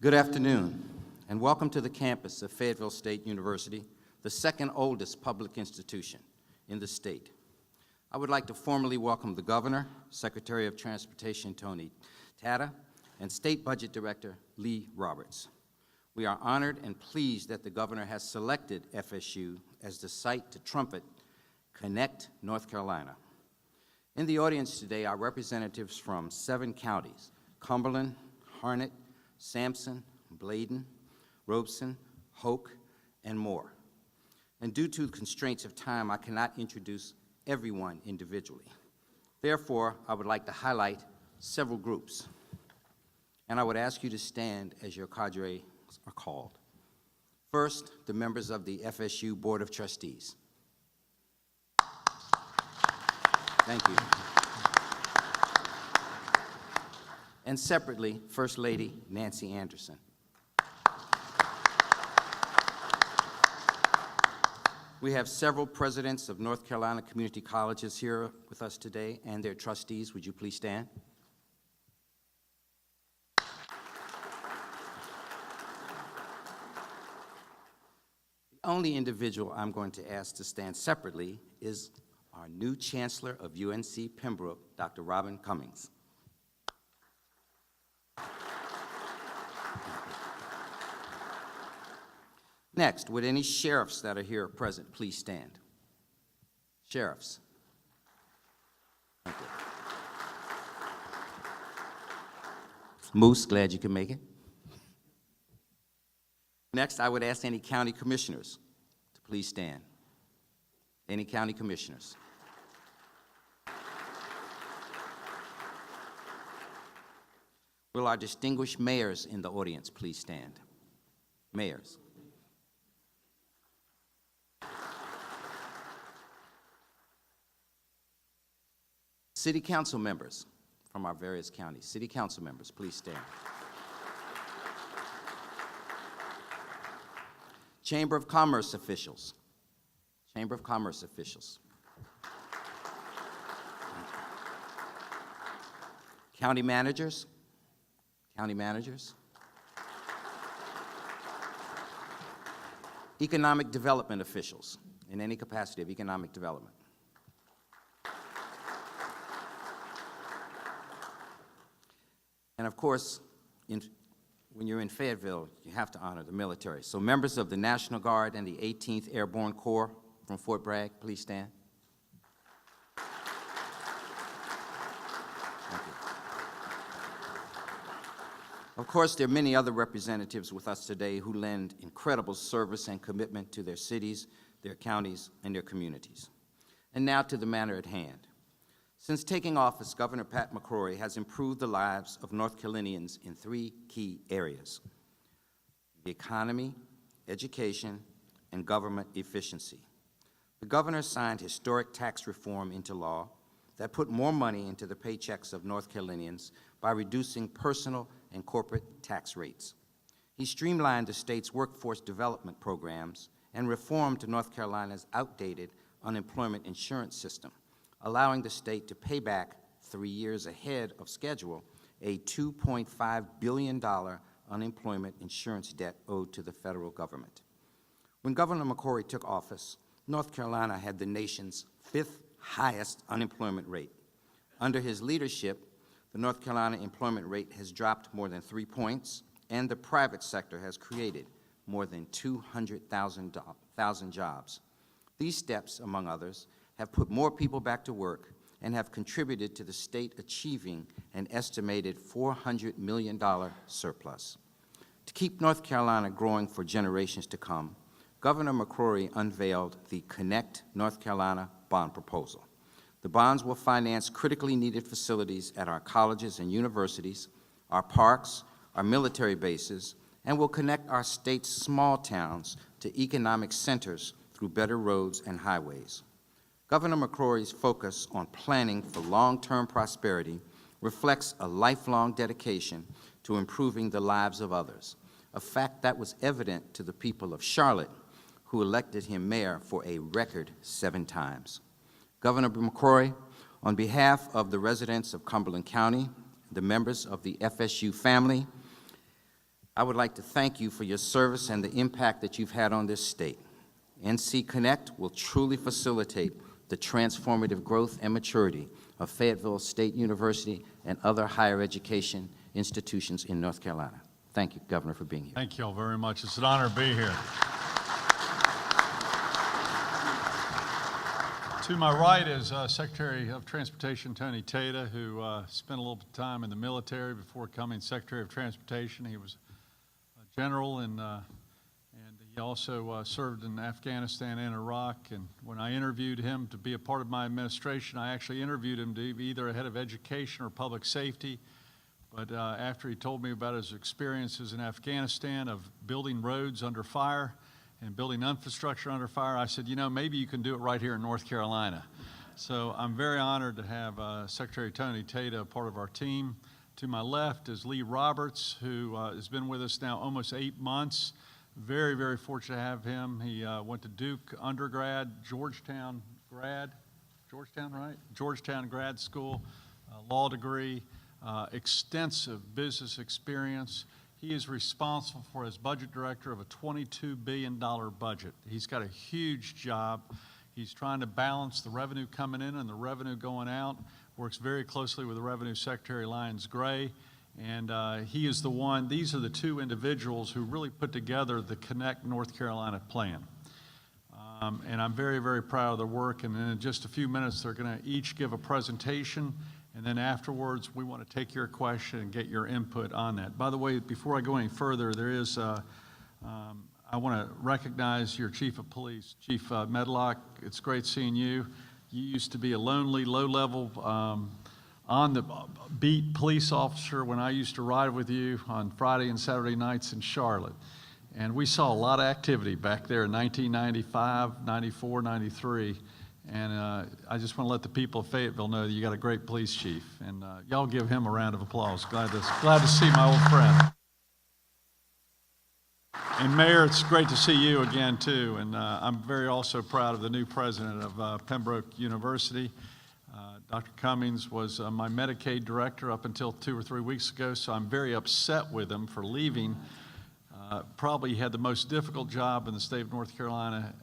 Good afternoon, and welcome to the campus of Fayetteville State University, the second oldest public institution in the state. I would like to formally welcome the Governor, Secretary of Transportation Tony Tata, and State Budget Director Lee Roberts. We are honored and pleased that the Governor has selected FSU as the site to trumpet Connect North Carolina. In the audience today are representatives from 7 counties: Cumberland, Harnett, Sampson, Bladen, Robeson, Hoke, and more. And due to constraints of time, I cannot introduce everyone individually. Therefore, I would like to highlight several groups. And I would ask you to stand as your cadre are called. First, the members of the FSU Board of Trustees. Thank you. And separately, First Lady Nancy Anderson. We have several presidents of North Carolina community colleges here with us today and their trustees. Would you please stand? The only individual I'm going to ask to stand separately is our new Chancellor of UNC Pembroke, Dr. Robin Cummings. Next, would any sheriffs that are here present please stand? Sheriffs. Thank you. Moose, glad you can make it. Next, I would ask any county commissioners to please stand. Any county commissioners? Will our distinguished mayors in the audience please stand? Mayors. City council members from our various counties. City council members, please stand. Chamber of Commerce officials. Chamber of Commerce officials. County managers. County managers. Economic development officials in any capacity of economic development. And of course, when you're in Fayetteville, you have to honor the military. So members of the National Guard and the 18th Airborne Corps from Fort Bragg, please stand. Thank you. Of course, there are many other representatives with us today who lend incredible service and commitment to their cities, their counties, and their communities. And now to the matter at hand. Since taking office, Governor Pat McCrory has improved the lives of North Carolinians in 3 key areas: the economy, education, and government efficiency. The governor signed historic tax reform into law that put more money into the paychecks of North Carolinians by reducing personal and corporate tax rates. He streamlined the state's workforce development programs and reformed North Carolina's outdated unemployment insurance system, allowing the state to pay back 3 years ahead of schedule a $2.5 billion unemployment insurance debt owed to the federal government. When Governor McCrory took office, North Carolina had the nation's 5th highest unemployment rate. Under his leadership, the North Carolina employment rate has dropped more than 3 points, and the private sector has created more than 200,000 jobs. These steps, among others, have put more people back to work and have contributed to the state achieving an estimated $400 million surplus. To keep North Carolina growing for generations to come, Governor McCrory unveiled the Connect North Carolina bond proposal. The bonds will finance critically needed facilities at our colleges and universities, our parks, our military bases, and will connect our state's small towns to economic centers through better roads and highways. Governor McCrory's focus on planning for long-term prosperity reflects a lifelong dedication to improving the lives of others, a fact that was evident to the people of Charlotte, who elected him mayor for a record 7 times. Governor McCrory, on behalf of the residents of Cumberland County, the members of the FSU family, I would like to thank you for your service and the impact that you've had on this state. NC Connect will truly facilitate the transformative growth and maturity of Fayetteville State University and other higher education institutions in North Carolina. Thank you, Governor, for being here. Thank you all very much. It's an honor to be here. To my right is Secretary of Transportation Tony Tata, who spent a little bit of time in the military before becoming Secretary of Transportation. He was a general and he also served in Afghanistan and Iraq. And when I interviewed him to be a part of my administration, I actually interviewed him to be either a head of education or public safety. But after he told me about his experiences in Afghanistan of building roads under fire and building infrastructure under fire, I said, you know, maybe you can do it right here in North Carolina. So I'm very honored to have Secretary Tony Tata a part of our team. To my left is Lee Roberts, who has been with us now almost 8 months. Very, very fortunate to have him. He went to Duke undergrad, Georgetown grad school, law degree, extensive business experience. He is responsible for as budget director of a $22 billion budget. He's got a huge job. He's trying to balance the revenue coming in and the revenue going out. Works very closely with the Revenue Secretary Lyons Gray. And he is the one, these are the two individuals who really put together the Connect North Carolina plan. And I'm very, very proud of their work. And then in just a few minutes, they're going to each give a presentation. And then afterwards, we want to take your question and get your input on that. By the way, before I go any further, there is, I want to recognize your Chief of Police, Chief Medlock. It's great seeing you. You used to be a lonely, low-level on the beat police officer when I used to ride with you on Friday and Saturday nights in Charlotte. And we saw a lot of activity back there in 1995, 94, 93. And I just want to let the people of Fayetteville know that you got a great police chief. And y'all give him a round of applause. Glad to see my old friend. And Mayor, it's great to see you again too. And I'm very also proud of the new president of Pembroke University. Dr. Cummings was my Medicaid director up until 2 or 3 weeks ago, so I'm very upset with him for leaving. Probably had the most difficult job in the state of North Carolina,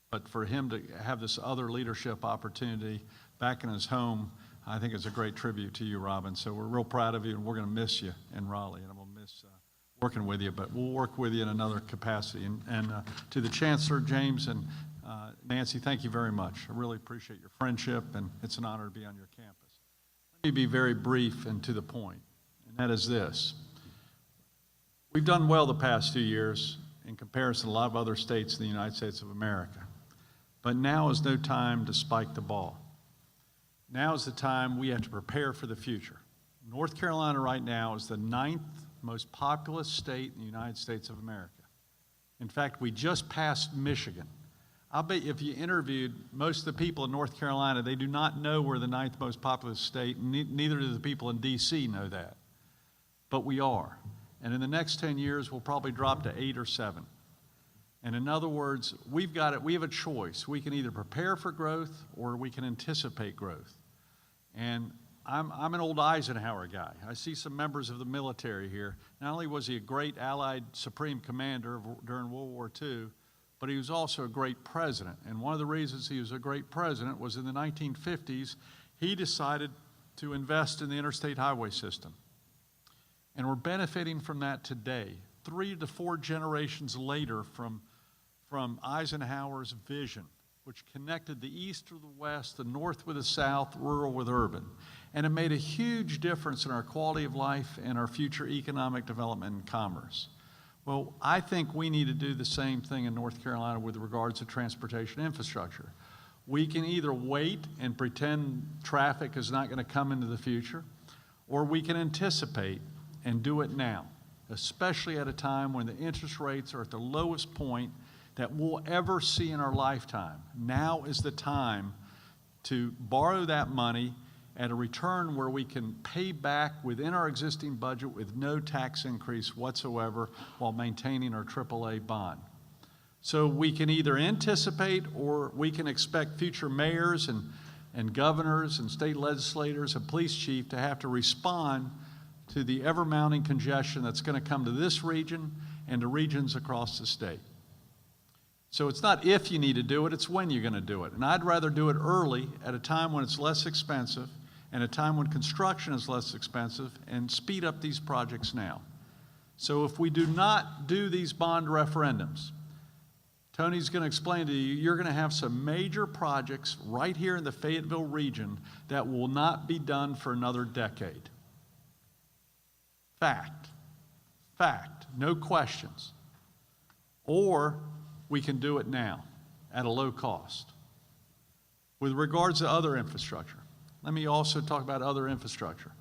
but for him to have this other leadership opportunity back in his home, I think is a great tribute to you, Robin. So we're real proud of you, and we're going to miss you in Raleigh, and I'm going to miss working with you, but we'll work with you in another capacity. And to the Chancellor, James, and Nancy, thank you very much. I really appreciate your friendship, and it's an honor to be on your campus. Let me be very brief and to the point, and that is this. We've done well the past 2 years in comparison to a lot of other states in the United States of America. But now is no time to spike the ball. Now is the time we have to prepare for the future. North Carolina right now is the 9th most populous state in the United States of America. In fact, we just passed Michigan. I'll bet if you interviewed most of the people in North Carolina, they do not know we're the 9th most populous state, neither do the people in D.C. know that. But we are. And in the next 10 years, we'll probably drop to 8 or 7. And in other words, we have a choice. We can either prepare for growth or we can anticipate growth. And I'm an old Eisenhower guy. I see some members of the military here. Not only was he a great Allied Supreme Commander during World War II, but he was also a great president. And one of the reasons he was a great president was in the 1950s, he decided to invest in the interstate highway system. And we're benefiting from that today, 3 to 4 generations later from Eisenhower's vision, which connected the East with the West, the North with the South, rural with urban. And it made a huge difference in our quality of life and our future economic development and commerce. Well, I think we need to do the same thing in North Carolina with regards to transportation infrastructure. We can either wait and pretend traffic is not going to come into the future, or we can anticipate and do it now, especially at a time when the interest rates are at the lowest point that we'll ever see in our lifetime. Now is the time to borrow that money at a return where we can pay back within our existing budget with no tax increase whatsoever while maintaining our AAA bond. So we can either anticipate or we can expect future mayors and governors and state legislators and police chief to have to respond to the ever-mounting congestion that's going to come to this region and to regions across the state. So it's not if you need to do it, it's when you're going to do it. And I'd rather do it early at a time when it's less expensive and a time when construction is less expensive and speed up these projects now. So if we do not do these bond referendums, Tony's going to explain to you, you're going to have some major projects right here in the Fayetteville region that will not be done for another decade. Fact. Fact. No questions. Or we can do it now at a low cost. With regards to other infrastructure, let me also talk about other infrastructure.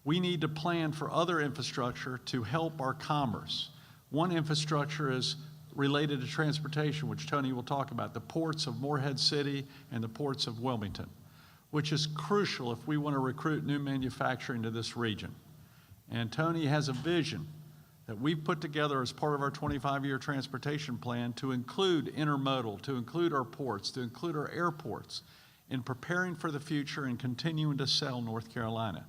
We need to plan for other infrastructure to help our commerce. One infrastructure is related to transportation, which Tony will talk about, the ports of Morehead City and the ports of Wilmington, which is crucial if we want to recruit new manufacturing to this region. And Tony has a vision that we've put together as part of our 25-year transportation plan to include intermodal, to include our ports, to include our airports in preparing for the future and continuing to sell North Carolina.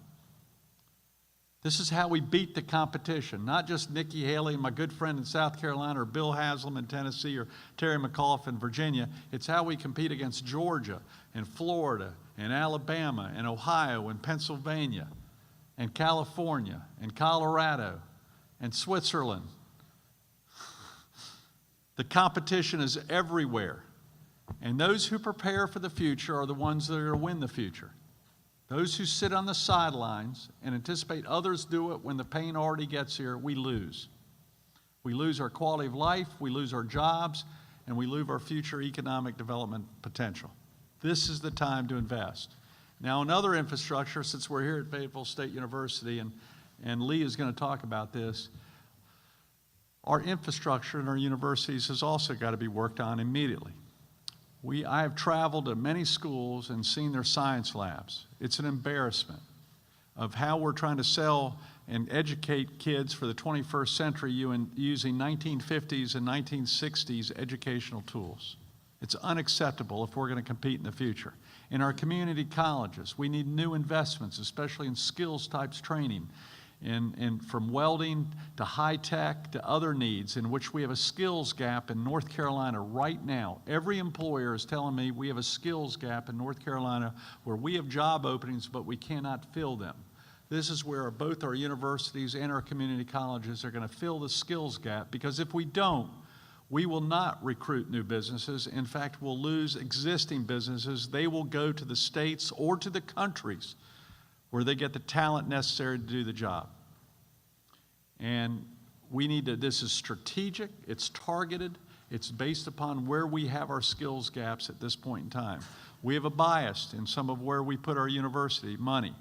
This is how we beat the competition, not just Nikki Haley, my good friend in South Carolina, or Bill Haslam in Tennessee, or Terry McAuliffe in Virginia. It's how we compete against Georgia and Florida and Alabama and Ohio and Pennsylvania and California and Colorado and Switzerland. The competition is everywhere. And those who prepare for the future are the ones that are going to win the future. Those who sit on the sidelines and anticipate others do it when the pain already gets here, we lose. We lose our quality of life, we lose our jobs, and we lose our future economic development potential. This is the time to invest. Now, in other infrastructure, since we're here at Fayetteville State University, and Lee is going to talk about this, our infrastructure in our universities has also got to be worked on immediately. I have traveled to many schools and seen their science labs. It's an embarrassment of how we're trying to sell and educate kids for the 21st century using 1950s and 1960s educational tools. It's unacceptable if we're going to compete in the future. In our community colleges, we need new investments, especially in skills types training, and from welding to high tech to other needs in which we have a skills gap in North Carolina right now. Every employer is telling me we have a skills gap in North Carolina where we have job openings but we cannot fill them. This is where both our universities and our community colleges are going to fill the skills gap, because if we don't, we will not recruit new businesses. In fact, we'll lose existing businesses. They will go to the states or to the countries where they get the talent necessary to do the job. And we need to, this is strategic, it's targeted, it's based upon where we have our skills gaps at this point in time. We have a bias in some of where we put our university money,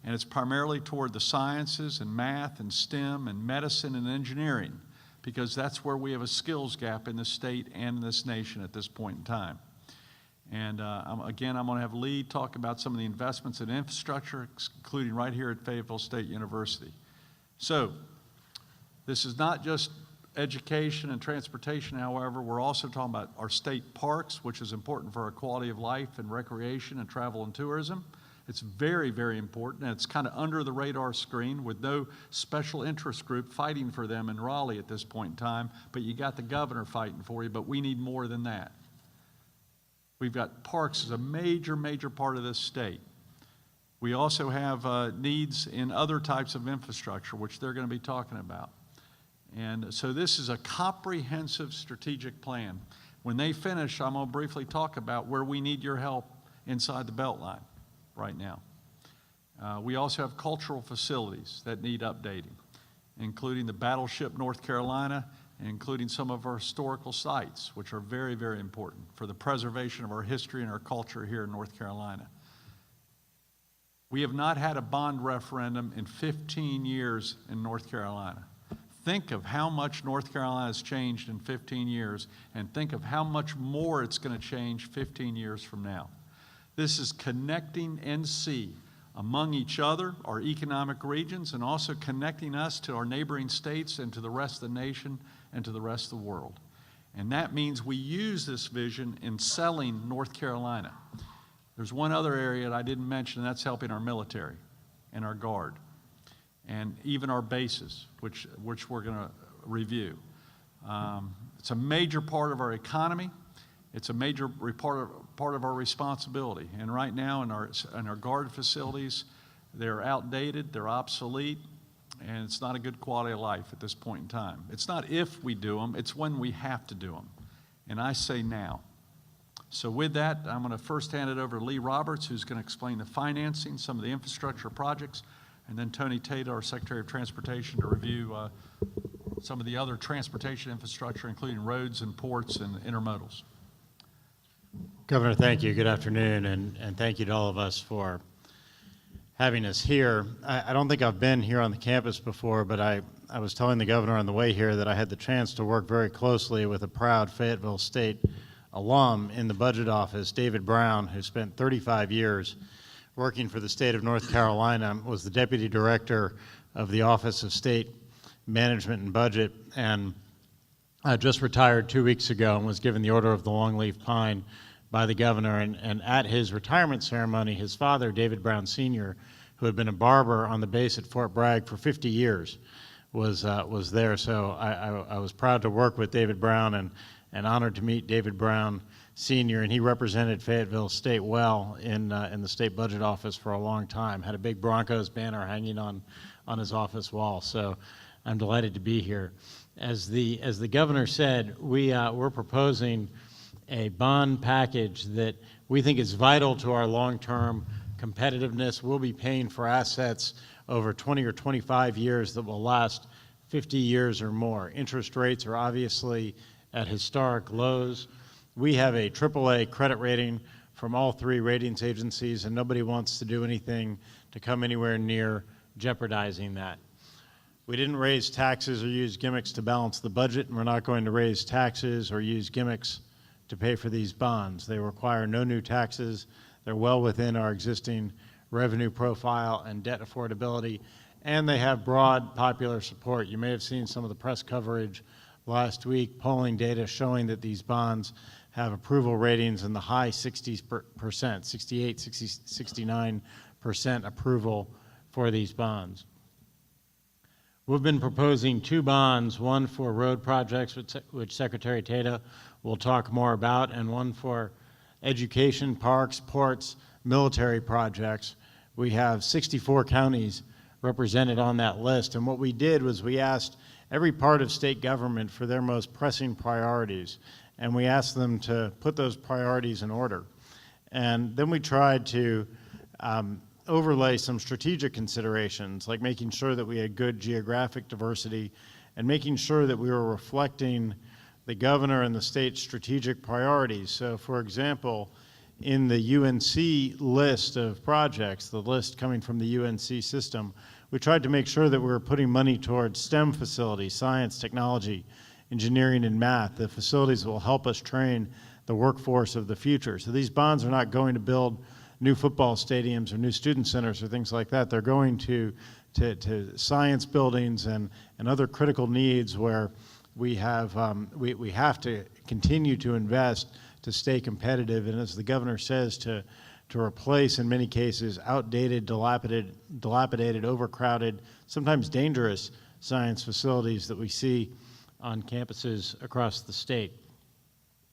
and it's primarily toward the sciences and math and STEM and medicine and engineering, because that's where we have a skills gap in the state and in this nation at this point in time. And again, I'm going to have Lee talk about some of the investments in infrastructure, including right here at Fayetteville State University. So, this is not just education and transportation, however. We're also talking about our state parks, which is important for our quality of life and recreation and travel and tourism. It's very, very important, and it's kind of under the radar screen with no special interest group fighting for them in Raleigh at this point in time, but you got the governor fighting for you, but we need more than that. We've got parks as a major, major part of this state. We also have needs in other types of infrastructure, which they're going to be talking about. And so this is a comprehensive strategic plan. When they finish, I'm going to briefly talk about where we need your help inside the Beltline right now. We also have cultural facilities that need updating, including the Battleship North Carolina, including some of our historical sites, which are very, very important for the preservation of our history and our culture here in North Carolina. We have not had a bond referendum in 15 years in North Carolina. Think of how much North Carolina has changed in 15 years, and think of how much more it's going to change 15 years from now. This is connecting NC among each other, our economic regions, and also connecting us to our neighboring states and to the rest of the nation and to the rest of the world. And that means we use this vision in selling North Carolina. There's one other area that I didn't mention, and that's helping our military and our Guard. and even our bases, which we're going to review. It's a major part of our economy. It's a major part of our responsibility. And right now in our guard facilities, they're outdated, they're obsolete, and it's not a good quality of life at this point in time. It's not if we do them, it's when we have to do them. And I say now. So with that, I'm going to first hand it over to Lee Roberts, who's going to explain the financing, some of the infrastructure projects, and then Tony Tate, our Secretary of Transportation, to review some of the other transportation infrastructure, including roads and ports and intermodals. Governor, thank you. Good afternoon, and thank you to all of us for having us here. I don't think I've been here on the campus before, but I was telling the governor on the way here that I had the chance to work very closely with a proud Fayetteville State alum in the budget office, David Brown, who spent 35 years working for the state of North Carolina, was the deputy director of the Office of State Management and Budget, and just retired 2 weeks ago and was given the Order of the Longleaf Pine by the governor. And at his retirement ceremony, his father, David Brown Sr., who had been a barber on the base at Fort Bragg for 50 years, was there. So I was proud to work with David Brown and honored to meet David Brown Sr., and he represented Fayetteville State well in the state budget office for a long time. Had a big Broncos banner hanging on his office wall. So I'm delighted to be here. As the governor said, we're proposing a bond package that we think is vital to our long-term competitiveness. We'll be paying for assets over 20 or 25 years that will last 50 years or more. Interest rates are obviously at historic lows. We have a AAA credit rating from all three ratings agencies, and nobody wants to do anything to come anywhere near jeopardizing that. We didn't raise taxes or use gimmicks to balance the budget, and we're not going to raise taxes or use gimmicks to pay for these bonds. They require no new taxes. They're well within our existing revenue profile and debt affordability, and they have broad popular support. You may have seen some of the press coverage last week, polling data showing that these bonds have approval ratings in the high 60%, 68, 60, 69% approval for these bonds. We've been proposing two bonds, one for road projects, which Secretary Tate will talk more about, and one for education, parks, ports, military projects. We have 64 counties represented on that list, and what we did was we asked every part of state government for their most pressing priorities, and we asked them to put those priorities in order. And then we tried to overlay some strategic considerations, like making sure that we had good geographic diversity and making sure that we were reflecting the governor and the state's strategic priorities. So, for example, in the UNC list of projects, the list coming from the UNC system, we tried to make sure that we were putting money towards STEM facilities, science, technology, engineering, and math, the facilities that will help us train the workforce of the future. So these bonds are not going to build new football stadiums or new student centers or things like that. They're going to science buildings and other critical needs where we have to continue to invest to stay competitive, and as the governor says, to replace, in many cases, outdated, dilapidated, overcrowded, sometimes dangerous science facilities that we see on campuses across the state.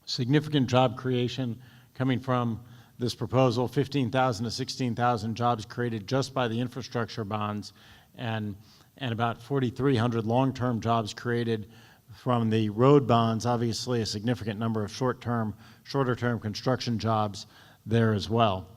Significant job creation coming from this proposal, 15,000 to 16,000 jobs created just by the infrastructure bonds, and about 4,300 long-term jobs created from the road bonds, obviously a significant number of shorter-term construction jobs there as well.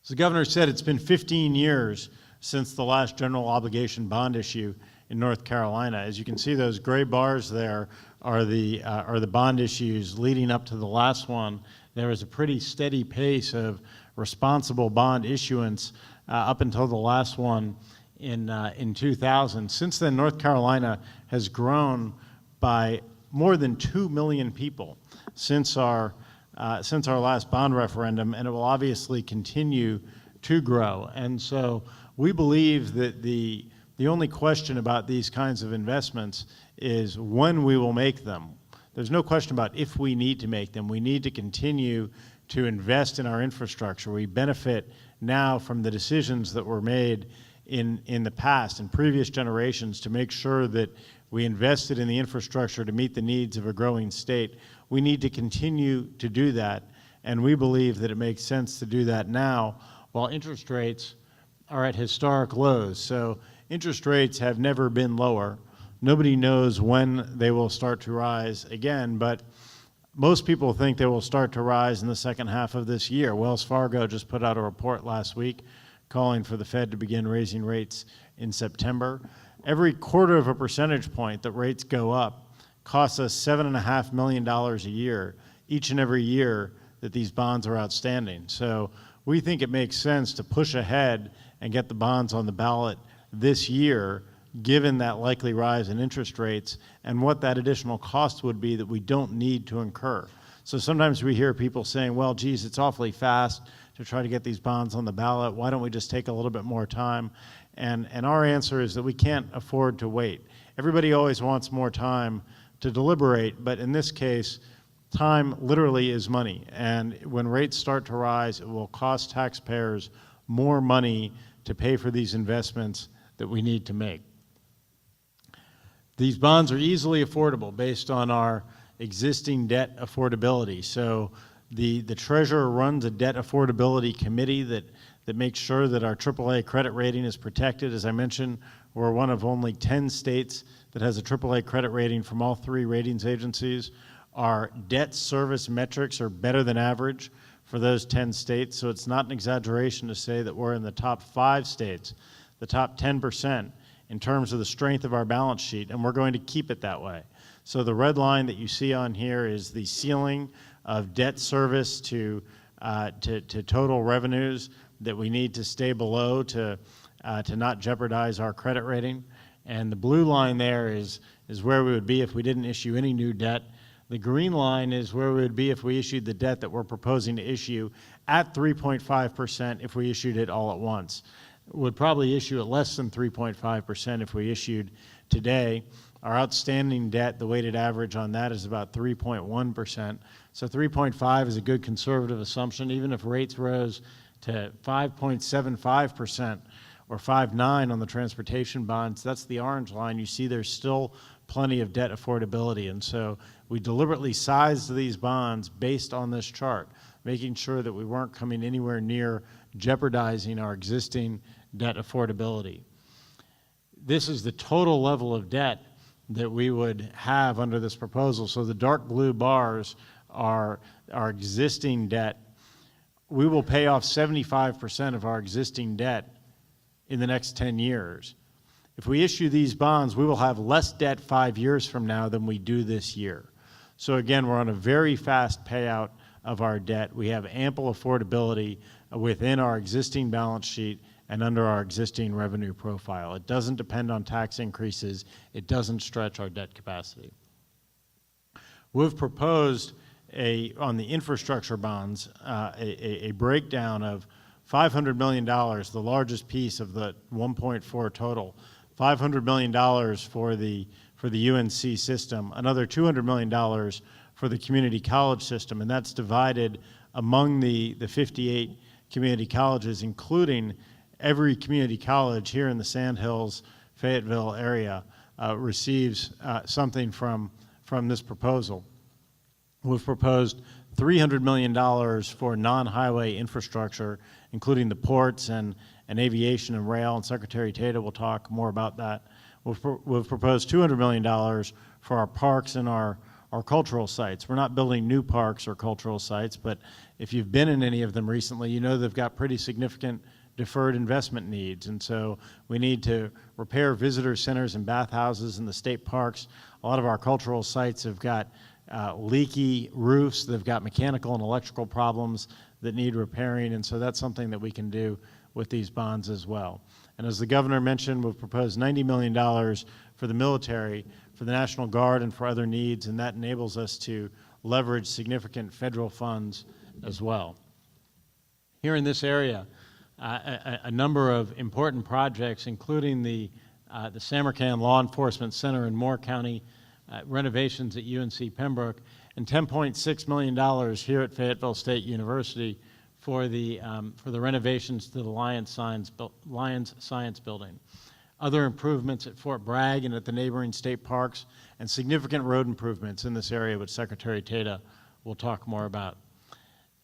As the governor said, it's been 15 years since the last general obligation bond issue in North Carolina. As you can see, those gray bars there are the bond issues leading up to the last one. There was a pretty steady pace of responsible bond issuance up until the last one in 2000. Since then, North Carolina has grown by more than 2 million people since our last bond referendum, and it will obviously continue to grow. And so we believe that the only question about these kinds of investments is when we will make them. There's no question about if we need to make them. We need to continue to invest in our infrastructure. We benefit now from the decisions that were made in the past, in previous generations, to make sure that we invested in the infrastructure to meet the needs of a growing state. We need to continue to do that, and we believe that it makes sense to do that now while interest rates are at historic lows. So interest rates have never been lower. Nobody knows when they will start to rise again, but most people think they will start to rise in the second half of this year. Wells Fargo just put out a report last week calling for the Fed to begin raising rates in September. Every quarter of a percentage point that rates go up costs us $7.5 million a year, each and every year that these bonds are outstanding. So we think it makes sense to push ahead and get the bonds on the ballot this year, given that likely rise in interest rates and what that additional cost would be that we don't need to incur. So sometimes we hear people saying, well, geez, it's awfully fast to try to get these bonds on the ballot. Why don't we just take a little bit more time? And our answer is that we can't afford to wait. Everybody always wants more time to deliberate, but in this case, time literally is money. And when rates start to rise, it will cost taxpayers more money to pay for these investments that we need to make. These bonds are easily affordable based on our existing debt affordability. So the Treasurer runs a debt affordability committee that makes sure that our AAA credit rating is protected. As I mentioned, we're one of only 10 states that has a AAA credit rating from all 3 ratings agencies. Our debt service metrics are better than average for those 10 states, so it's not an exaggeration to say that we're in the top 5 states, the top 10% in terms of the strength of our balance sheet, and we're going to keep it that way. So the red line that you see on here is the ceiling of debt service to total revenues that we need to stay below to not jeopardize our credit rating. And the blue line there is where we would be if we didn't issue any new debt. The green line is where we would be if we issued the debt that we're proposing to issue at 3.5% if we issued it all at once. Would probably issue at less than 3.5% if we issued today. Our outstanding debt, the weighted average on that is about 3.1%. So 3.5 is a good conservative assumption. Even if rates rose to 5.75% or 5.9 on the transportation bonds, that's the orange line. You see there's still plenty of debt affordability. And so we deliberately sized these bonds based on this chart, making sure that we weren't coming anywhere near jeopardizing our existing debt affordability. This is the total level of debt that we would have under this proposal. So the dark blue bars are our existing debt. We will pay off 75% of our existing debt in the next 10 years. If we issue these bonds, we will have less debt 5 years from now than we do this year. So again, we're on a very fast payout of our debt. We have ample affordability within our existing balance sheet and under our existing revenue profile. It doesn't depend on tax increases. It doesn't stretch our debt capacity. We've proposed on the infrastructure bonds, a breakdown of $500 million, the largest piece of the 1.4 total, $500 million for the UNC system, another $200 million for the community college system, and that's divided among the 58 community colleges, including every community college here in the Sandhills, Fayetteville area receives something from this proposal. We've proposed $300 million for non-highway infrastructure, including the ports and aviation and rail, and Secretary Tata will talk more about that. We've proposed $200 million for our parks and our cultural sites. We're not building new parks or cultural sites, but if you've been in any of them recently, you know they've got pretty significant deferred investment needs. And so we need to repair visitor centers and bathhouses in the state parks. A lot of our cultural sites have got leaky roofs. They've got mechanical and electrical problems that need repairing. And so that's something that we can do with these bonds as well. And as the governor mentioned, we've proposed $90 million for the military, for the National Guard, and for other needs. And that enables us to leverage significant federal funds as well. Here in this area, a number of important projects, including the Samarkand Law Enforcement Center in Moore County, renovations at UNC Pembroke, and $10.6 million here at Fayetteville State University for the renovations to the Lions Science Building, other improvements at Fort Bragg and at the neighboring state parks, and significant road improvements in this area, which Secretary Tata will talk more about.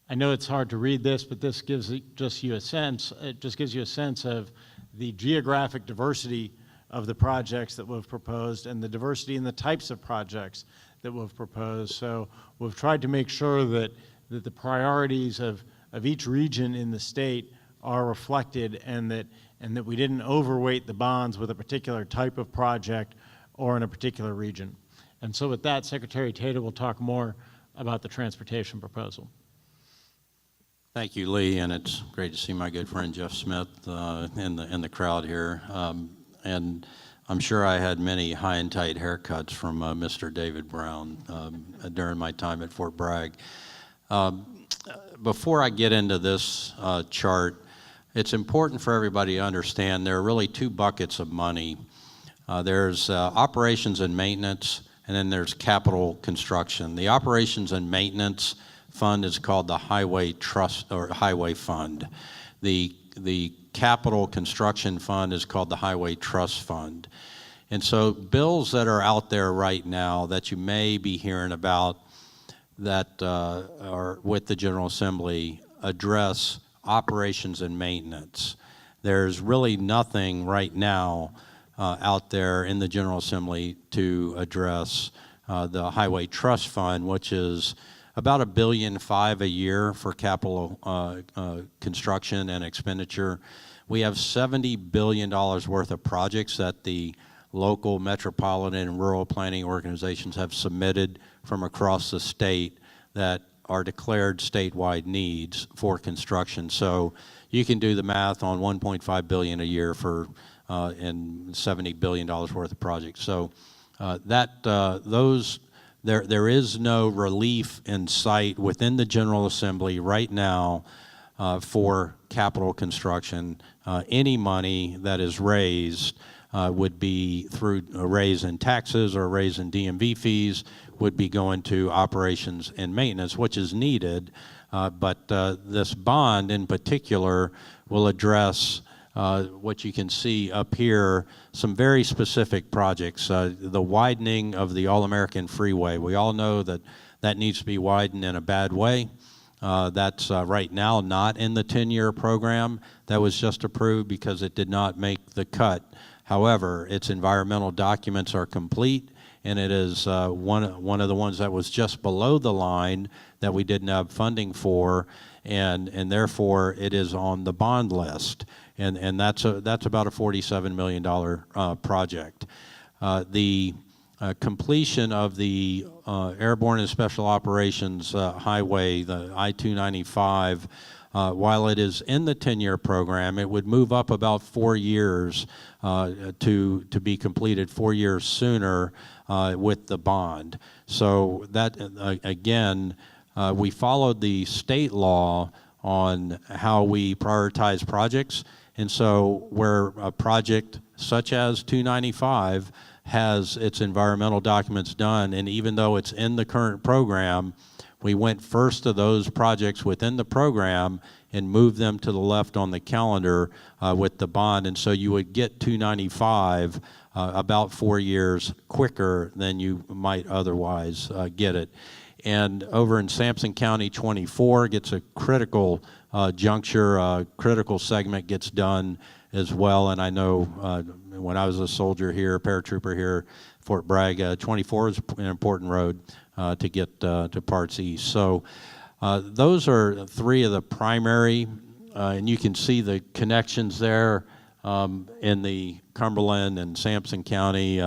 I know it's hard to read this, but this gives you a sense of the geographic diversity of the projects that we've proposed and the diversity in the types of projects that we've proposed. So we've tried to make sure that the priorities of each region in the state are reflected, and that we didn't overweight the bonds with a particular type of project or in a particular region. And so with that, Secretary Tata will talk more about the transportation proposal. Thank you, Lee, and it's great to see my good friend Jeff Smith in the crowd here. And I'm sure I had many high and tight haircuts from Mr. David Brown during my time at Fort Bragg. Before I get into this chart, it's important for everybody to understand there are really two buckets of money. There's operations and maintenance, and then there's capital construction. The operations and maintenance fund is called the Highway Trust or Highway Fund. The capital construction fund is called the Highway Trust Fund. And so bills that are out there right now that you may be hearing about that are with the General Assembly address operations and maintenance. There's really nothing right now out there in the General Assembly to address the Highway Trust Fund, which is about $1.5 billion a year for capital construction and expenditure. We have $70 billion worth of projects that the local, metropolitan, and rural planning organizations have submitted from across the state that are declared statewide needs for construction. So you can do the math on $1.5 billion a year for and $70 billion worth of projects. So there is no relief in sight within the General Assembly right now for capital construction. Any money that is raised would be through a raise in taxes or a raise in DMV fees, would be going to operations and maintenance, which is needed. But this bond in particular will address what you can see up here, some very specific projects. The widening of the All-American Freeway. We all know that that needs to be widened in a bad way. That's right now not in the 10-year program that was just approved because it did not make the cut. However, its environmental documents are complete, and it is one of the ones that was just below the line that we didn't have funding for, and therefore it is on the bond list, and that's about a $47 million project. The completion of the Airborne and Special Operations Highway, the I-295, while it is in the 10-year program, it would move up about 4 years to be completed 4 years sooner with the bond. So that, again, we followed the state law on how we prioritize projects. And so where a project such as 295 has its environmental documents done, and even though it's in the current program, we went first to those projects within the program and moved them to the left on the calendar with the bond. And so you would get 295 about 4 years quicker than you might otherwise get it. And over in Sampson County, 24 gets a critical juncture, critical segment gets done as well. And I know when I was a soldier here, paratrooper here, Fort Bragg, 24 is an important road to get to parts east. So those are three of the primary, and you can see the connections there in the Cumberland and Sampson County,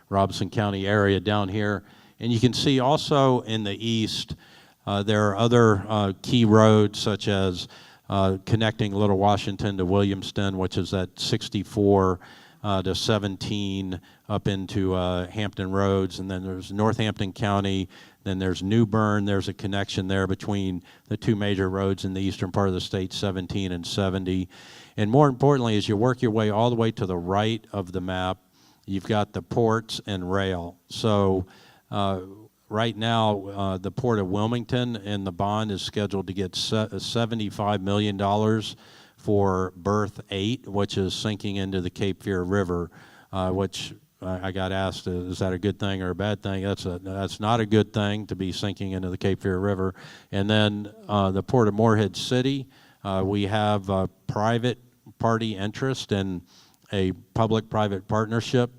Robeson County area down here. And you can see also in the east, there are other key roads such as connecting Little Washington to Williamston, which is at 64 to 17 up into Hampton Roads, and then there's Northampton County, then there's New Bern. There's a connection there between the two major roads in the eastern part of the state, 17 and 70. And more importantly, as you work your way all the way to the right of the map, you've got the ports and rail. So right now, the Port of Wilmington and the bond is scheduled to get $75 million for berth 8, which is sinking into the Cape Fear River, which I got asked, is that a good thing or a bad thing? That's not a good thing to be sinking into the Cape Fear River. And then the Port of Morehead City, we have a private party interest in a public-private partnership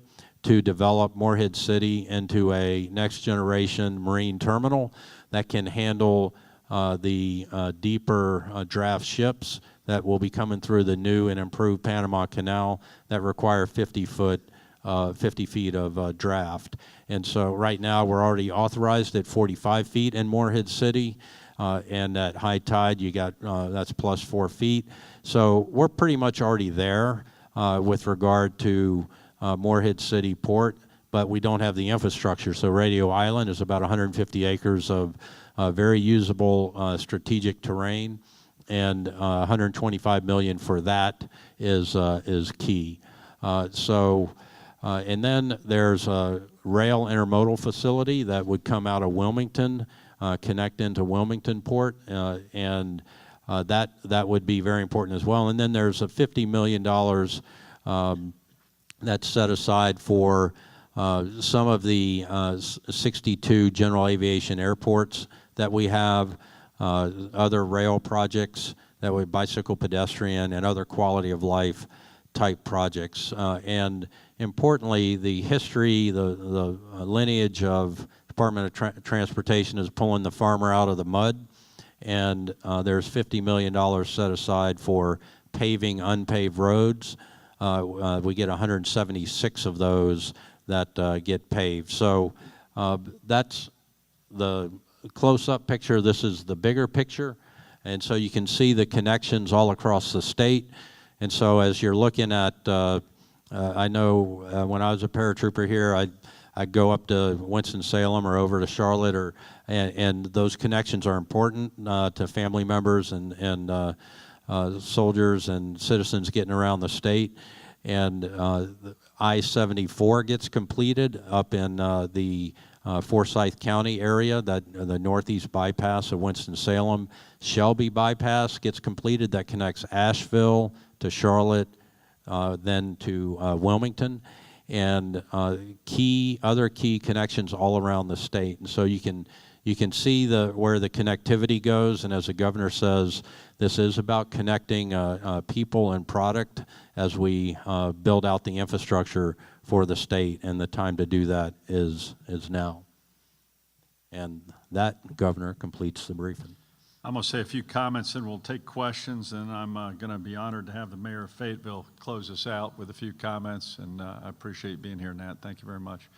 to develop Morehead City into a next-generation marine terminal that can handle the deeper draft ships that will be coming through the new and improved Panama Canal that require 50 feet of draft. And so right now we're already authorized at 45 feet in Morehead City, and at high tide you got, that's plus 4 feet. So we're pretty much already there with regard to Morehead City Port, but we don't have the infrastructure. So Radio Island is about 150 acres of very usable strategic terrain, and 125 million for that is key. And then there's a rail intermodal facility that would come out of Wilmington, connect into Wilmington Port, and that would be very important as well. And then there's a $50 million that's set aside for some of the 62 general aviation airports that we have, other rail projects that would bicycle pedestrian and other quality of life type projects. And importantly, the history, the lineage of Department of Transportation is pulling the farmer out of the mud, and there's $50 million set aside for paving unpaved roads. We get 176 of those that get paved. So that's the close-up picture. This is the bigger picture. And so you can see the connections all across the state. And so as you're looking at, I know when I was a paratrooper here, I'd go up to Winston-Salem or over to Charlotte, and those connections are important to family members and soldiers and citizens getting around the state. And I-74 gets completed up in the Forsyth County area, that the northeast bypass of Winston-Salem. Shelby bypass gets completed, that connects Asheville to Charlotte, then to Wilmington, and other key connections all around the state. And so you can see where the connectivity goes, and as the governor says, this is about connecting people and product as we build out the infrastructure for the state, and the time to do that is now. And that, Governor, completes the briefing. I'm going to say a few comments and we'll take questions, and I'm going to be honored to have the mayor of Fayetteville close us out with a few comments, and I appreciate being here, Nat. Thank you very much.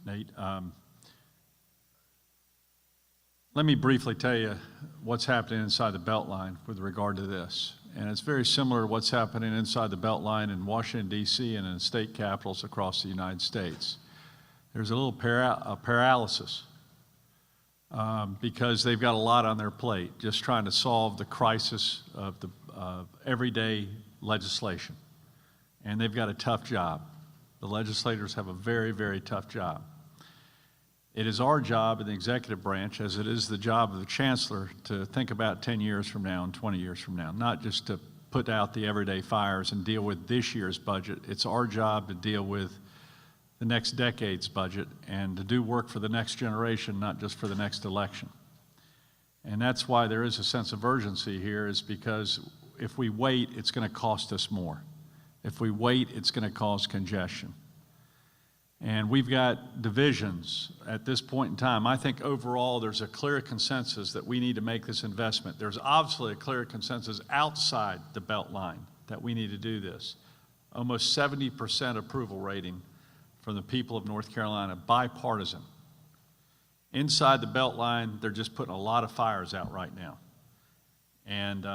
Nate, let me briefly tell you what's happening inside the Beltline with regard to this. And it's very similar to what's happening inside the Beltline in Washington, D.C. and in state capitals across the United States. There's a little paralysis because they've got a lot on their plate, just trying to solve the crisis of the everyday legislation. And they've got a tough job. The legislators have a very, very tough job. It is our job in the executive branch, as it is the job of the chancellor, to think about 10 years from now and 20 years from now, not just to put out the everyday fires and deal with this year's budget. It's our job to deal with the next decade's budget and to do work for the next generation, not just for the next election. And that's why there is a sense of urgency here, is because if we wait, it's going to cost us more. If we wait, it's going to cause congestion. And we've got divisions at this point in time. I think overall there's a clear consensus that we need to make this investment. There's obviously a clear consensus outside the Beltline that we need to do this. Almost 70% approval rating from the people of North Carolina, bipartisan. Inside the Beltline, they're just putting a lot of fires out right now. And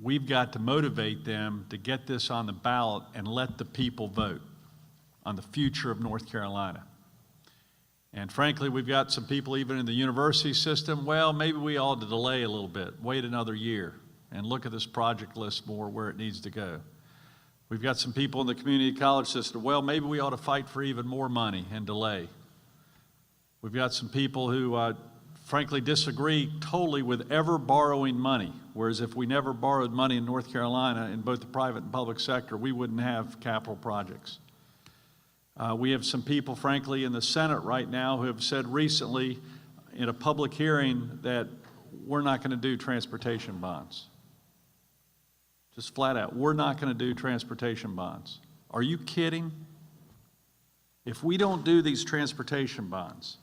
we've got to motivate them to get this on the ballot and let the people vote on the future of North Carolina. And frankly, we've got some people even in the university system, well, maybe we ought to delay a little bit, wait another year, and look at this project list more where it needs to go. We've got some people in the community college system, well, maybe we ought to fight for even more money and delay. We've got some people who frankly disagree totally with ever borrowing money, whereas if we never borrowed money in North Carolina in both the private and public sector, we wouldn't have capital projects. We have some people, frankly, in the Senate right now who have said recently in a public hearing that we're not going to do transportation bonds. Just flat out, we're not going to do transportation bonds. Are you kidding? If we don't do these transportation bonds,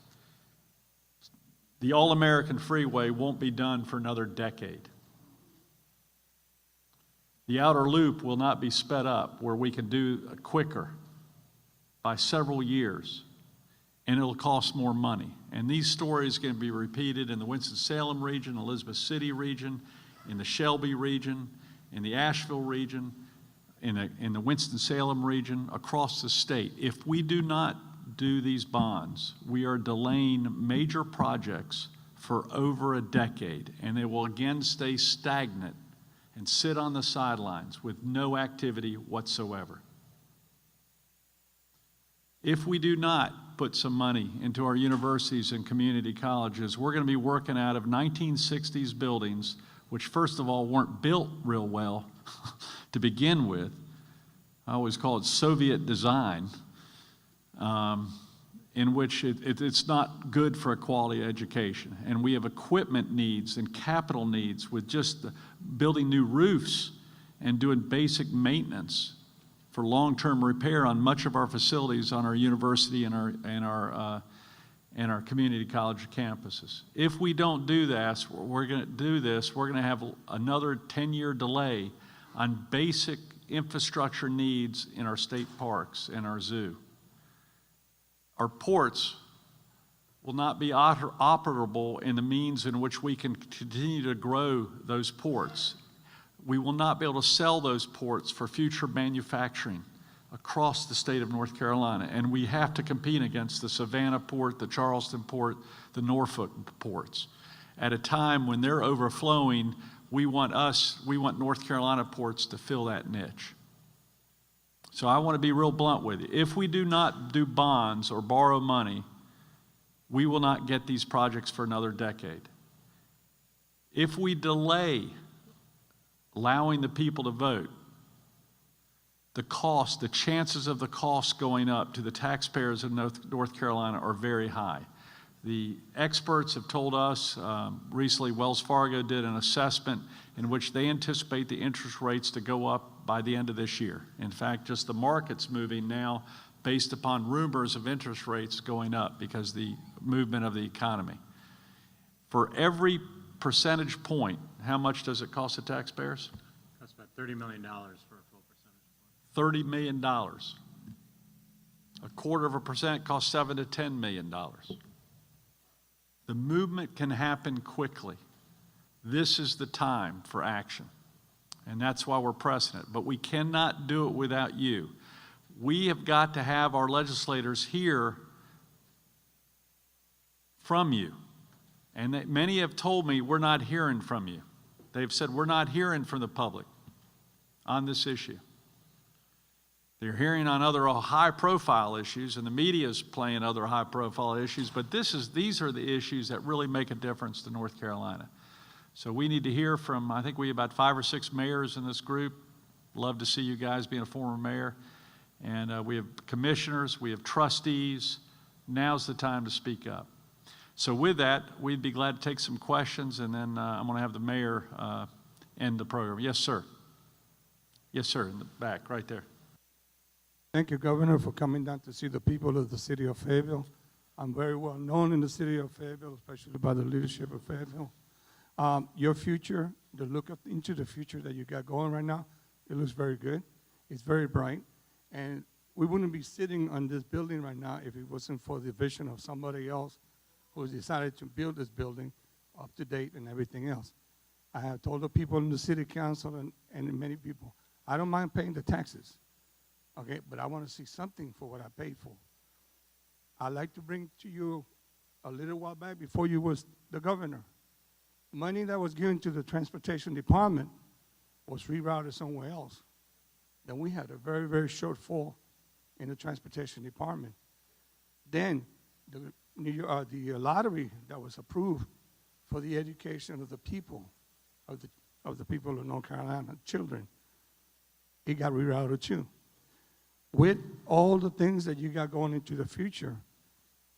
the All-American Freeway won't be done for another decade. The outer loop will not be sped up where we can do it quicker by several years, and it'll cost more money. And these stories are going to be repeated in the Winston-Salem region, Elizabeth City region, in the Shelby region, in the Asheville region, in the Winston-Salem region, across the state. If we do not do these bonds, we are delaying major projects for over a decade, and they will again stay stagnant and sit on the sidelines with no activity whatsoever. If we do not put some money into our universities and community colleges, we're going to be working out of 1960s buildings, which first of all weren't built real well to begin with. I always call it Soviet design, in which it's not good for a quality education. And we have equipment needs and capital needs with just building new roofs and doing basic maintenance for long-term repair on much of our facilities on our university and our community college campuses. If we don't do this, we're going to have another 10-year delay on basic infrastructure needs in our state parks and our zoo. Our ports will not be operable in the means in which we can continue to grow those ports. We will not be able to sell those ports for future manufacturing across the state of North Carolina. And we have to compete against the Savannah port, the Charleston port, the Norfolk ports. At a time when they're overflowing, we want North Carolina ports to fill that niche. So I want to be real blunt with you. If we do not do bonds or borrow money, we will not get these projects for another decade. If we delay allowing the people to vote, the chances of the cost going up to the taxpayers of North Carolina are very high. The experts have told us, recently Wells Fargo did an assessment in which they anticipate the interest rates to go up by the end of this year. In fact, just the market's moving now based upon rumors of interest rates going up because the movement of the economy. For every percentage point, how much does it cost the taxpayers? That's about $30 million for a full percentage point. $30 million. A quarter of a percent costs $7 to $10 million. The movement can happen quickly. This is the time for action. And that's why we're pressing it. But we cannot do it without you. We have got to have our legislators hear from you. And many have told me, we're not hearing from you. They've said, we're not hearing from the public on this issue. They're hearing on other high-profile issues, and the media is playing other high-profile issues, but these are the issues that really make a difference to North Carolina. So we need to hear from, I think we have about 5 or 6 mayors in this group. Love to see you guys being a former mayor. And we have commissioners, we have trustees. Now's the time to speak up. So with that, we'd be glad to take some questions, and then I'm going to have the mayor end the program. Yes, sir. Yes, sir, in the back, right there. Thank you, Governor, for coming down to see the people of the city of Fayetteville. I'm very well known in the city of Fayetteville, especially by the leadership of Fayetteville. Your future, the look into the future that you got going right now, it looks very good. It's very bright. And we wouldn't be sitting on this building right now if it wasn't for the vision of somebody else who decided to build this building up to date and everything else. I have told the people in the city council and many people, I don't mind paying the taxes. Okay, but I want to see something for what I paid for. I'd like to bring to you a little while back before you was the governor. Money that was given to the transportation department was rerouted somewhere else. Then we had a very, very shortfall in the transportation department. Then the the lottery that was approved for the education of the people, of the people of North Carolina, children, it got rerouted too. With all the things that you got going into the future,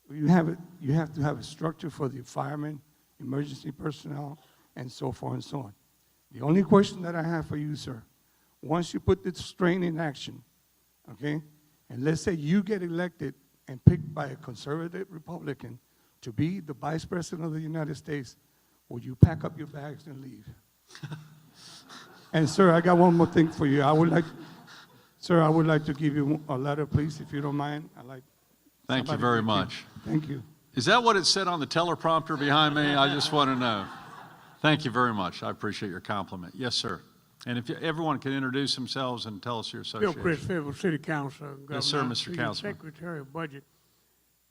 you have to have a structure for the firemen, emergency personnel, and so forth and so on. The only question that I have for you, sir, once you put this strain in action, okay, and let's say you get elected and picked by a conservative Republican to be the Vice President of the United States, will you pack up your bags and leave? And sir, I got one more thing for you. I would like to give you a letter, please, if you don't mind. Thank you very much. Thank you. Is that what it said on the teleprompter behind me? I just want to know. Thank you very much. I appreciate your compliment. Yes, sir. And if everyone can introduce themselves and tell us your association. Bill Chris, Fayetteville City Council. Governor. Yes, sir, Mr. To Councilman. your Secretary of Budget,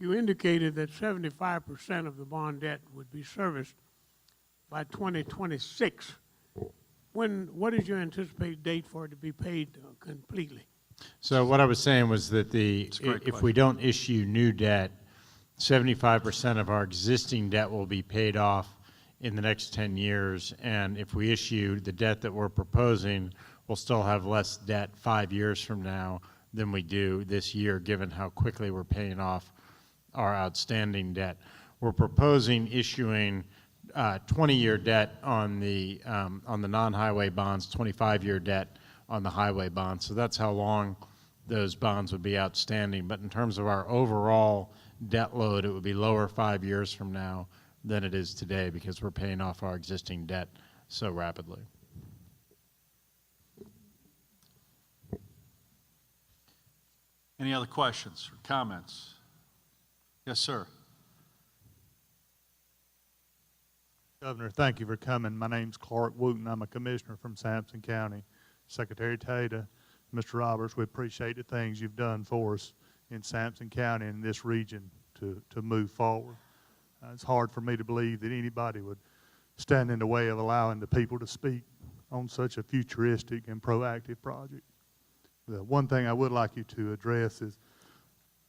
you indicated that 75% of the bond debt would be serviced by 2026. What is your anticipated date for it to be paid completely? So what I was saying was that It's a great if we don't issue new debt, 75% of our existing debt will be paid off in the next 10 years. And if we issue the debt that we're proposing, we'll still have less debt 5 years from now than we do this year, given how quickly we're paying off our outstanding debt. We're proposing issuing 20-year debt on the non-highway bonds, 25-year debt on the highway bonds. So that's how long those bonds would be outstanding. But in terms of our overall debt load, it would be lower 5 years from now than it is today because we're paying off our existing debt so rapidly. Any other questions or comments? Yes, sir. Governor, thank you for coming. My name's Clark Wooten. I'm a commissioner from Sampson County. Secretary Tata, Mr. Roberts, we appreciate the things you've done for us in Sampson County and this region to move forward. It's hard for me to believe that anybody would stand in the way of allowing the people to speak on such a futuristic and proactive project. The one thing I would like you to address is,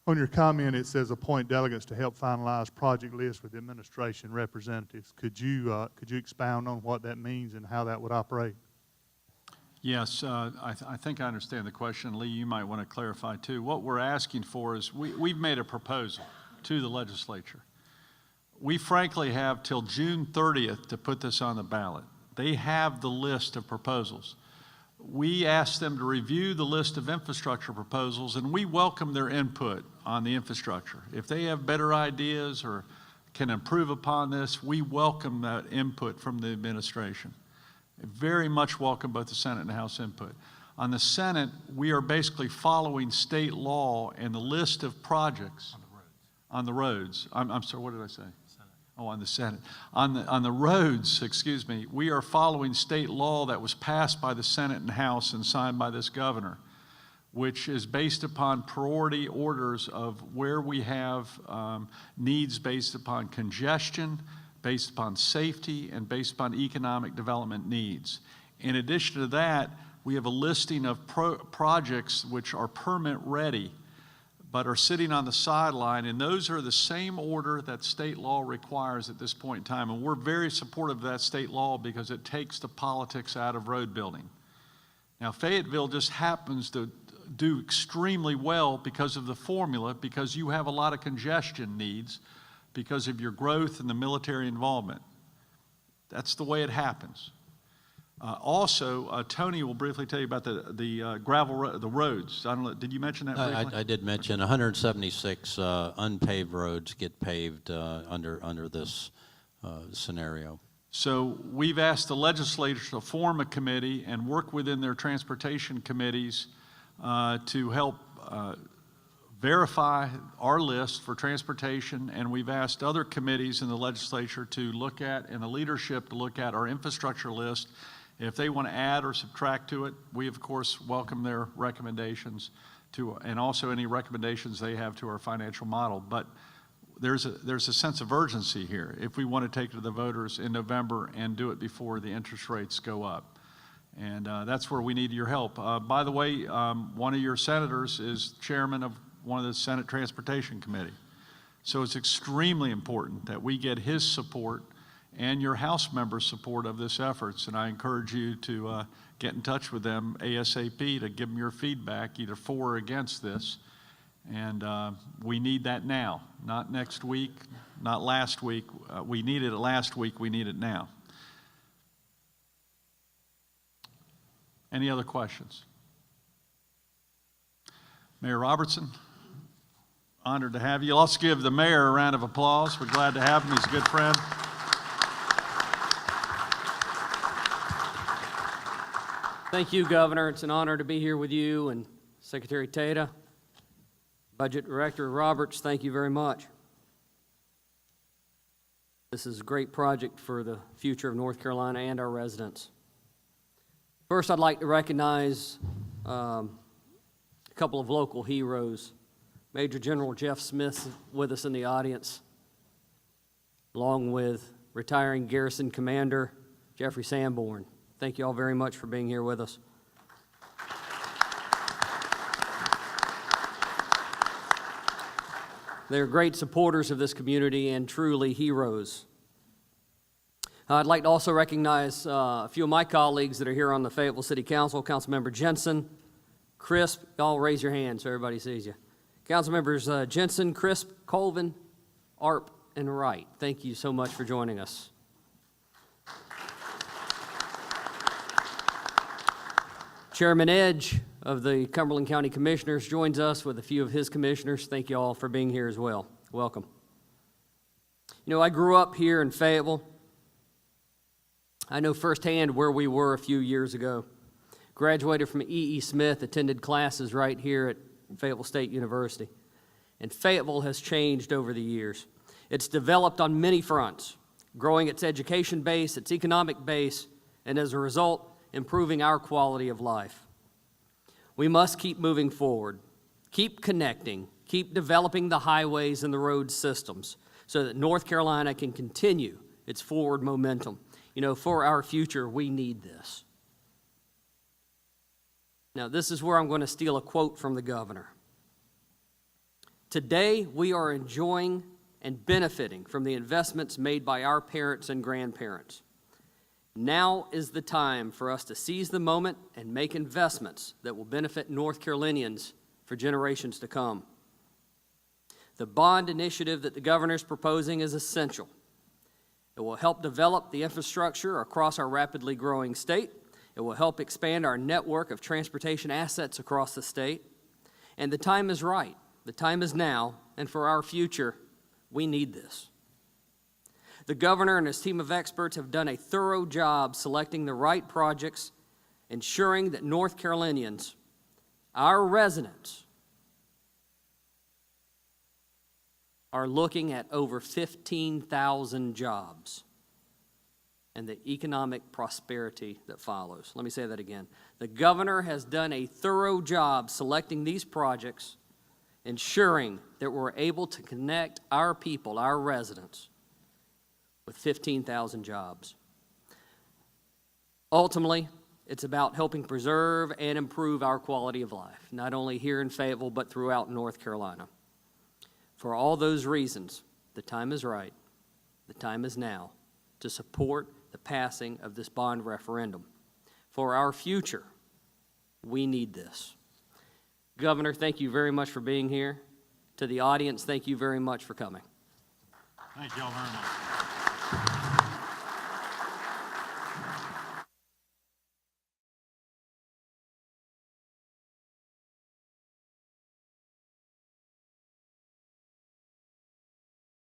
on your comment, it says appoint delegates to help finalize project lists with administration representatives. Could you expound on what that means and how that would operate? Yes, I think I understand the question. Lee, you might want to clarify too. What we're asking for is we've made a proposal to the legislature. We frankly have till June 30th to put this on the ballot. They have the list of proposals. We asked them to review the list of infrastructure proposals, and we welcome their input on the infrastructure. If they have better ideas or can improve upon this, we welcome that input from the administration. Very much welcome both the Senate and the House input. On the Senate, we are basically following state law and the list of projects on the roads. I'm sorry, what did I say? Oh, on the Senate. On the roads, excuse me, we are following state law that was passed by the Senate and House and signed by this governor, which is based upon priority orders of where we have needs based upon congestion, based upon safety, and based upon economic development needs. In addition to that, we have a listing of projects which are permit ready but are sitting on the sideline, and those are the same order that state law requires at this point in time. And we're very supportive of that state law because it takes the politics out of road building. Now, Fayetteville just happens to do extremely well because of the formula, because you have a lot of congestion needs because of your growth and the military involvement. That's the way it happens. Also, Tony will briefly tell you about the gravel the roads. I don't know, did you mention that briefly? I did mention 176 unpaved roads get paved under this scenario. So we've asked the legislature to form a committee and work within their transportation committees to help verify our list for transportation, and we've asked other committees in the legislature to look at, and the leadership to look at our infrastructure list. If they want to add or subtract to it, we of course welcome their recommendations to, and also any recommendations they have to our financial model. But there's a sense of urgency here if we want to take it to the voters in November and do it before the interest rates go up. And that's where we need your help. By the way, one of your senators is chairman of one of the Senate Transportation Committee. So it's extremely important that we get his support and your House members' support of this efforts. And I encourage you to get in touch with them ASAP to give them your feedback, either for or against this. And we need that now, not next week, not last week. We needed it last week, we need it now. Any other questions? Mayor Robertson, honored to have you. Let's give the mayor a round of applause. We're glad to have him. He's a good friend. Thank you, Governor. It's an honor to be here with you and Secretary Tata. Budget Director Roberts, thank you very much. This is a great project for the future of North Carolina and our residents. First, I'd like to recognize a couple of local heroes. Major General Jeff Smith with us in the audience, along with retiring Garrison Commander Jeffrey Sanborn. Thank you all very much for being here with us. They're great supporters of this community and truly heroes. I'd like to also recognize a few of my colleagues that are here on the Fayetteville City Council. Councilmember Jensen, Crisp, y'all raise your hands so everybody sees you. Councilmembers Jensen, Crisp, Colvin, Arp, and Wright. Thank you so much for joining us. Chairman Edge of the Cumberland County Commissioners joins us with a few of his commissioners. Thank you all for being here as well. Welcome. You know, I grew up here in Fayetteville. I know firsthand where we were a few years ago. Graduated from E.E. Smith, attended classes right here at Fayetteville State University. And Fayetteville has changed over the years. It's developed on many fronts, growing its education base, its economic base, and as a result, improving our quality of life. We must keep moving forward, keep connecting, keep developing the highways and the road systems so that North Carolina can continue its forward momentum. You know, for our future, we need this. Now, this is where I'm going to steal a quote from the governor. Today, we are enjoying and benefiting from the investments made by our parents and grandparents. Now is the time for us to seize the moment and make investments that will benefit North Carolinians for generations to come. The bond initiative that the governor is proposing is essential. It will help develop the infrastructure across our rapidly growing state. It will help expand our network of transportation assets across the state. And the time is right. The time is now, and for our future, we need this. The governor and his team of experts have done a thorough job selecting the right projects, ensuring that North Carolinians, our residents, are looking at over 15,000 jobs and the economic prosperity that follows. Let me say that again. The governor has done a thorough job selecting these projects, ensuring that we're able to connect our people, our residents, with 15,000 jobs. Ultimately, it's about helping preserve and improve our quality of life, not only here in Fayetteville, but throughout North Carolina. For all those reasons, the time is right, the time is now, to support the passing of this bond referendum. For our future, we need this. Governor, thank you very much for being here. To the audience, thank you very much for coming. Thank you all very much.